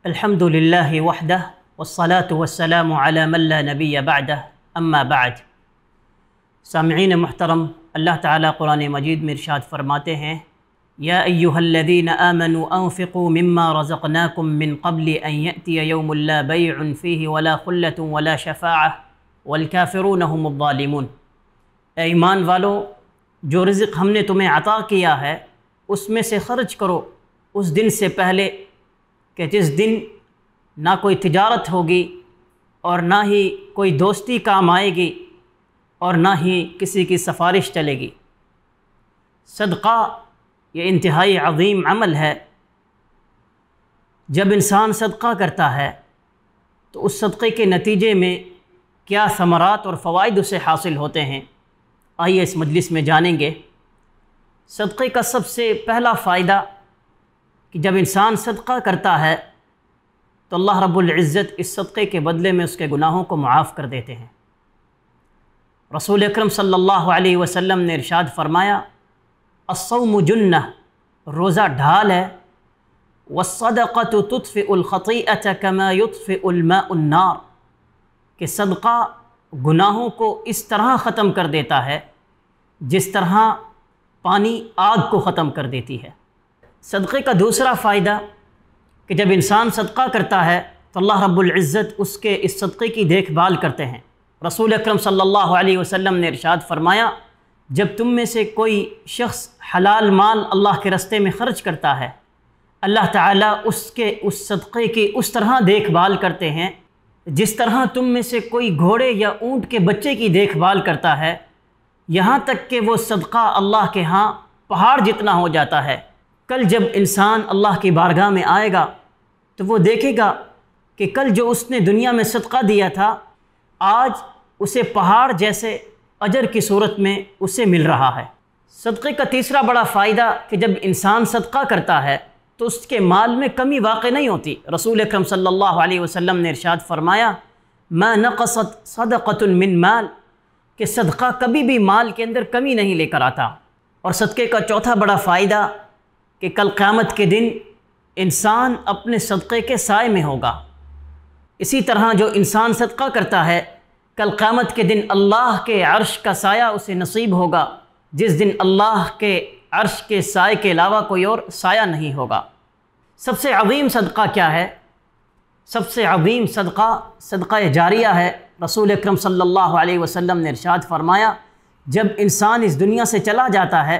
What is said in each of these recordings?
الحمد للہ وحدہ والصلاة والسلام علی من لا نبی بعدہ اما بعد۔ سامعین محترم، اللہ تعالیٰ قرآن مجید میں ارشاد فرماتے ہیں، یا ایہا الذین آمنوا انفقوا مما رزقناکم من قبل ان یأتی یوم لا بیع فیہ ولا خلة ولا شفاعہ والکافرون هم الظالمون۔ اے ایمان والو، جو رزق ہم نے تمہیں عطا کیا ہے اس میں سے خرچ کرو اس دن سے پہلے کہ جس دن نہ کوئی تجارت ہوگی اور نہ ہی کوئی دوستی کام آئے گی اور نہ ہی کسی کی سفارش چلے گی۔ صدقہ یہ انتہائی عظیم عمل ہے۔ جب انسان صدقہ کرتا ہے تو اس صدقے کے نتیجے میں کیا ثمرات اور فوائد اسے حاصل ہوتے ہیں، آئیے اس مجلس میں جانیں گے۔ صدقے کا سب سے پہلا فائدہ کہ جب انسان صدقہ کرتا ہے تو اللہ رب العزت اس صدقے کے بدلے میں اس کے گناہوں کو معاف کر دیتے ہیں۔ رسول اکرم صلی اللہ علیہ وسلم نے ارشاد فرمایا، الصوم جنہ، روزہ ڈھال ہے، والصدقۃ تطفئ الخطیئۃ کما یطفئ الماء النار، کہ صدقہ گناہوں کو اس طرح ختم کر دیتا ہے جس طرح پانی آگ کو ختم کر دیتی ہے۔ صدقے کا دوسرا فائدہ کہ جب انسان صدقہ کرتا ہے تو اللہ رب العزت اس کے اس صدقے کی دیکھ بھال کرتے ہیں۔ رسول اکرم صلی اللہ علیہ وسلم نے ارشاد فرمایا، جب تم میں سے کوئی شخص حلال مال اللہ کے راستے میں خرچ کرتا ہے، اللہ تعالیٰ اس صدقے کی اس طرح دیکھ بھال کرتے ہیں جس طرح تم میں سے کوئی گھوڑے یا اونٹ کے بچے کی دیکھ بھال کرتا ہے، یہاں تک کہ وہ صدقہ اللہ کے ہاں پہاڑ جتنا ہو جاتا ہے۔ کل جب انسان اللہ کی بارگاہ میں آئے گا تو وہ دیکھے گا کہ کل جو اس نے دنیا میں صدقہ دیا تھا آج اسے پہاڑ جیسے اجر کی صورت میں اسے مل رہا ہے۔ صدقے کا تیسرا بڑا فائدہ کہ جب انسان صدقہ کرتا ہے تو اس کے مال میں کمی واقع نہیں ہوتی۔ رسول اکرم صلی اللہ علیہ وسلم نے ارشاد فرمایا، ما نقصت صدقۃ من مال، کہ صدقہ کبھی بھی مال کے اندر کمی نہیں لے کر آتا۔ اور صدقے کا چوتھا بڑا فائدہ کہ کل قیامت کے دن انسان اپنے صدقے کے سائے میں ہوگا۔ اسی طرح جو انسان صدقہ کرتا ہے کل قیامت کے دن اللہ کے عرش کا سایہ اسے نصیب ہوگا، جس دن اللہ کے عرش کے سائے کے علاوہ کوئی اور سایہ نہیں ہوگا۔ سب سے عظیم صدقہ کیا ہے؟ سب سے عظیم صدقہ صدقہ جاریہ ہے۔ رسول اکرم صلی اللہ علیہ وسلم نے ارشاد فرمایا، جب انسان اس دنیا سے چلا جاتا ہے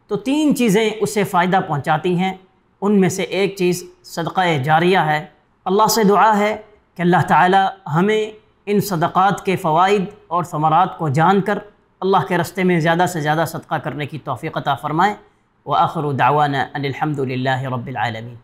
تو تین چیزیں اسے فائدہ پہنچاتی ہیں، ان میں سے ایک چیز صدقہ جاریہ ہے۔ اللہ سے دعا ہے کہ اللہ تعالی ہمیں ان صدقات کے فوائد اور ثمرات کو جان کر اللہ کے راستے میں زیادہ سے زیادہ صدقہ کرنے کی توفیق عطا فرمائے۔ وآخر دعوانا ان الحمد للہ رب العالمین۔